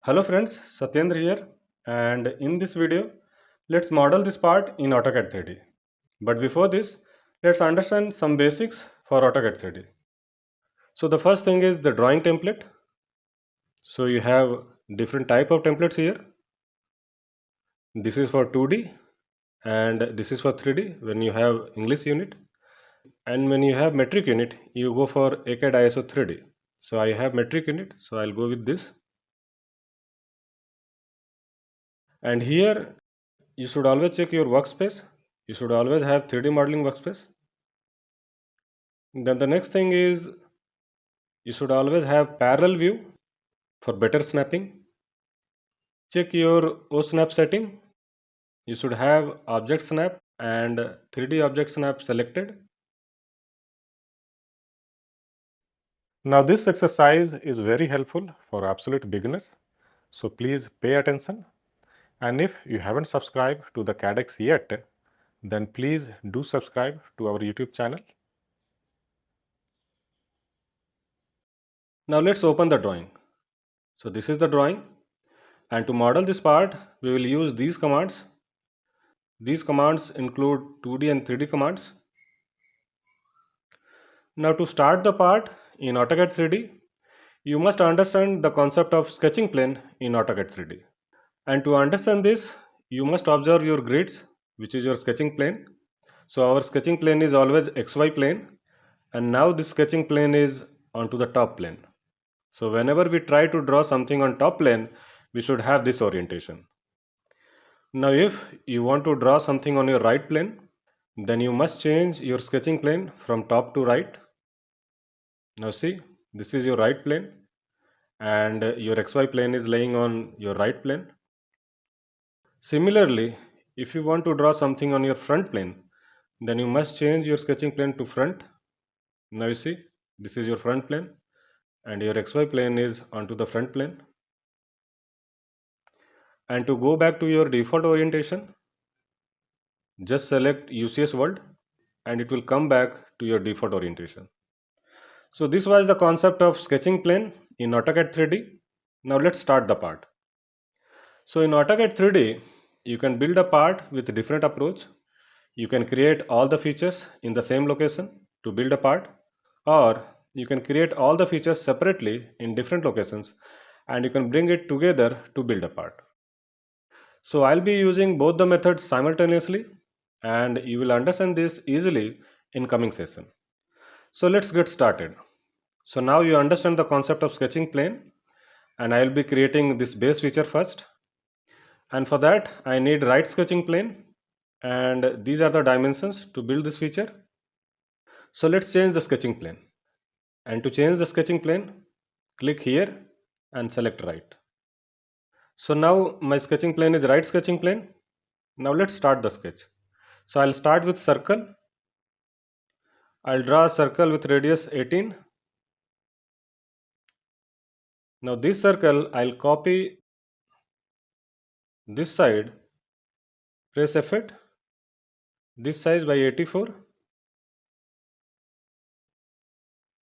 Hello friends, Satyendra here, and in this video, let's model this part in AutoCAD 3D. But before this, let's understand some basics for AutoCAD 3D. So the first thing is the drawing template. So you have different type of templates here. This is for 2D and this is for 3D when you have English unit. And when you have metric unit, you go for AutoCAD ISO 3D. So I have metric unit, so I'll go with this. And here you should always check your workspace. You should always have 3D modeling workspace. Then the next thing is you should always have parallel view for better snapping. Check your OSnap setting. You should have object snap and 3D object snap selected. Now this exercise is very helpful for absolute beginners. So please pay attention. And if you haven't subscribed to the CADx yet, then please do subscribe to our YouTube channel. Now let's open the drawing. So this is the drawing, and to model this part we will use these commands. These commands include 2D and 3D commands. Now to start the part in AutoCAD 3D, you must understand the concept of sketching plane in AutoCAD 3D. And to understand this, you must observe your grids, which is your sketching plane. So our sketching plane is always XY plane, and now this sketching plane is onto the top plane. So whenever we try to draw something on top plane, we should have this orientation. Now if you want to draw something on your right plane, then you must change your sketching plane from top to right. Now see, this is your right plane and your XY plane is laying on your right plane. Similarly, if you want to draw something on your front plane, then you must change your sketching plane to front. Now you see, this is your front plane and your XY plane is onto the front plane. And to go back to your default orientation, just select UCS world and it will come back to your default orientation. So this was the concept of sketching plane in AutoCAD 3D. Now let's start the part. So in AutoCAD 3D, you can build a part with a different approach. You can create all the features in the same location to build a part, or you can create all the features separately in different locations and you can bring it together to build a part. So I'll be using both the methods simultaneously and you will understand this easily in coming session. So let's get started. So now you understand the concept of sketching plane, and I will be creating this base feature first. And for that I need right sketching plane, and these are the dimensions to build this feature. So let's change the sketching plane. And to change the sketching plane, click here and select right. So now my sketching plane is right sketching plane. Now let's start the sketch. So I'll start with circle. I'll draw a circle with radius 18. Now this circle I'll copy this side, press F8, this size by 84.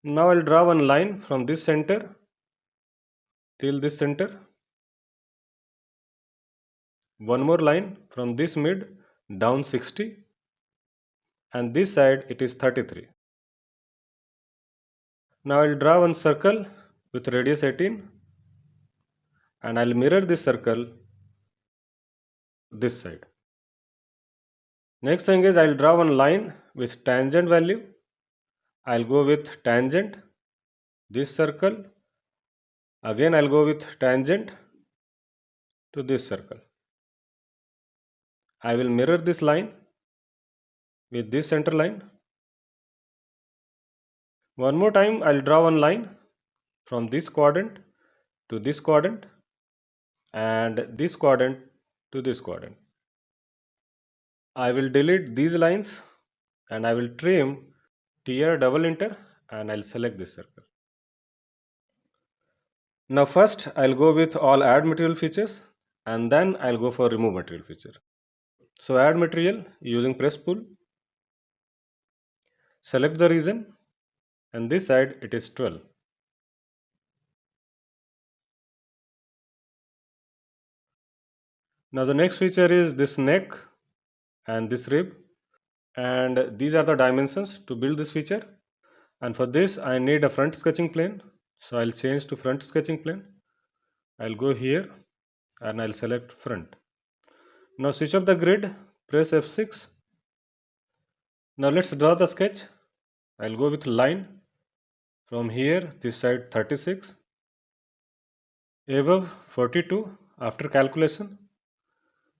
Now I'll draw one line from this center till this center. One more line from this mid down 60, and this side it is 33. Now I'll draw one circle with radius 18 and I'll mirror this circle this side. Next thing is I'll draw one line with tangent value. I'll go with tangent this circle. Again I'll go with tangent to this circle. I will mirror this line with this center line. One more time I'll draw one line from this quadrant to this quadrant and this quadrant to this quadrant. I will delete these lines and I will trim tier double enter and I'll select this circle. Now first I'll go with all add material features and then I'll go for remove material feature. So add material using press pull, select the region, and this side it is 12. Now the next feature is this neck and this rib, and these are the dimensions to build this feature. And for this I need a front sketching plane, so I'll change to front sketching plane. I'll go here and I'll select front. Now switch off the grid, press F6. Now let's draw the sketch. I'll go with line from here, this side 36, above 42 after calculation,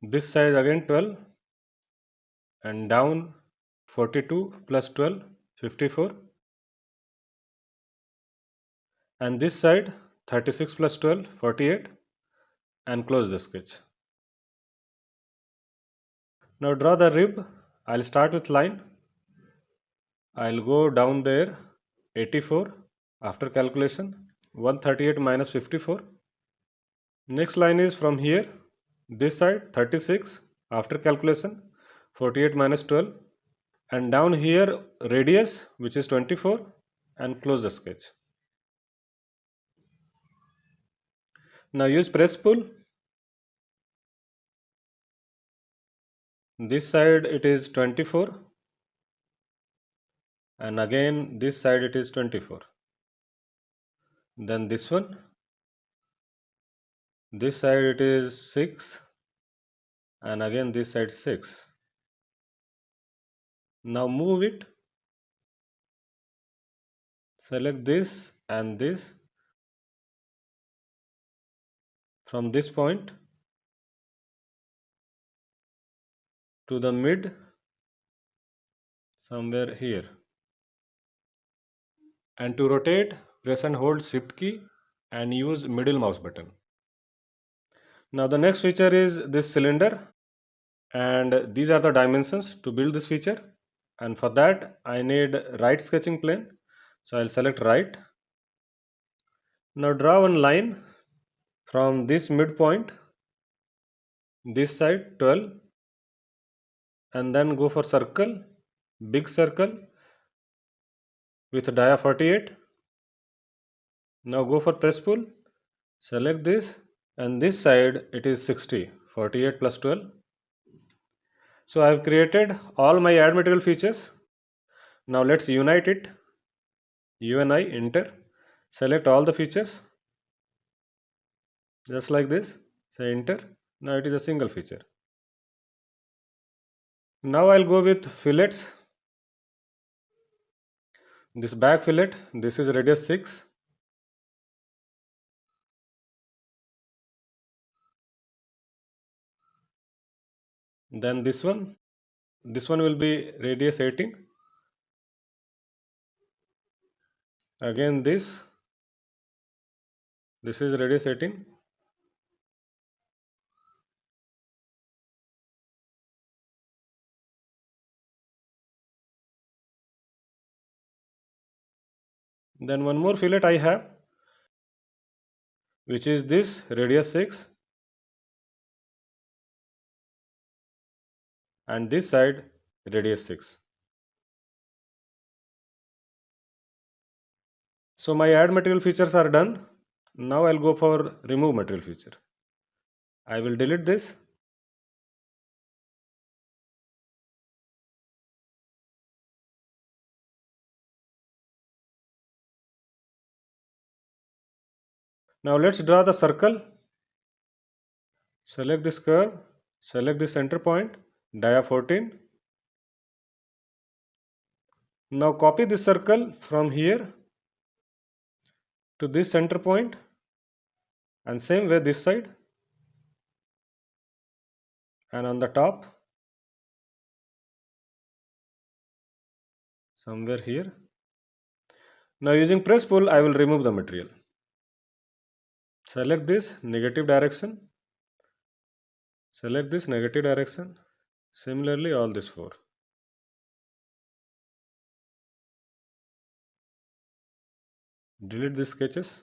this side again 12, and down 42 plus 12, 54, and this side 36 plus 12, 48, and close the sketch. Now draw the rib. I'll start with line. I'll go down there 84 after calculation, 138 minus 54. Next line is from here, this side 36 after calculation, 48 minus 12, and down here radius, which is 24, and close the sketch. Now use press pull. This side it is 24, and again this side it is 24. Then this one, this side it is 6, and again this side 6. Now move it, select this and this from this point to the mid somewhere here, and to rotate press and hold shift key and use middle mouse button. Now the next feature is this cylinder, and these are the dimensions to build this feature, and for that I need right sketching plane, so I'll select right. Now draw one line from this midpoint, this side 12, and then go for circle, big circle with dia 48. Now go for press pull, select this, and this side it is 60, 48 plus 12. So I have created all my add material features. Now let's unite it. UNI, enter, select all the features just like this, say enter. Now it is a single feature. Now I'll go with fillets. This back fillet, this is radius 6. Then this one will be radius 18. Again this is radius 18. Then one more fillet I have, which is this radius 6, and this side radius 6. So my add material features are done. Now I'll go for remove material feature. I will delete this. Now let's draw the circle. Select this curve, select the center point, dia 14. Now copy this circle from here to this center point, and same way this side, and on the top somewhere here. Now using press pull I will remove the material. Select this negative direction, select this negative direction, similarly all this 4. Delete these sketches.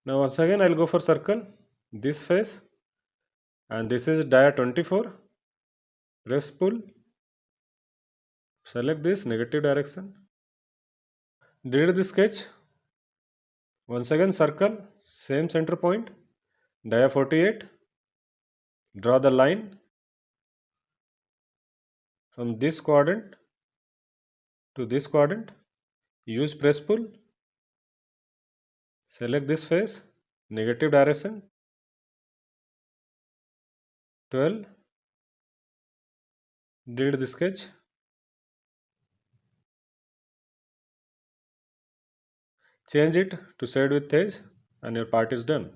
Now once again I'll go for circle, this face, and this is dia 24. Press pull, select this negative direction, delete the sketch, Once again circle, same center point, dia 48, draw the line from this quadrant to this quadrant, use press pull, select this face, negative direction, 12, delete the sketch, change it to shade with edge, and your part is done.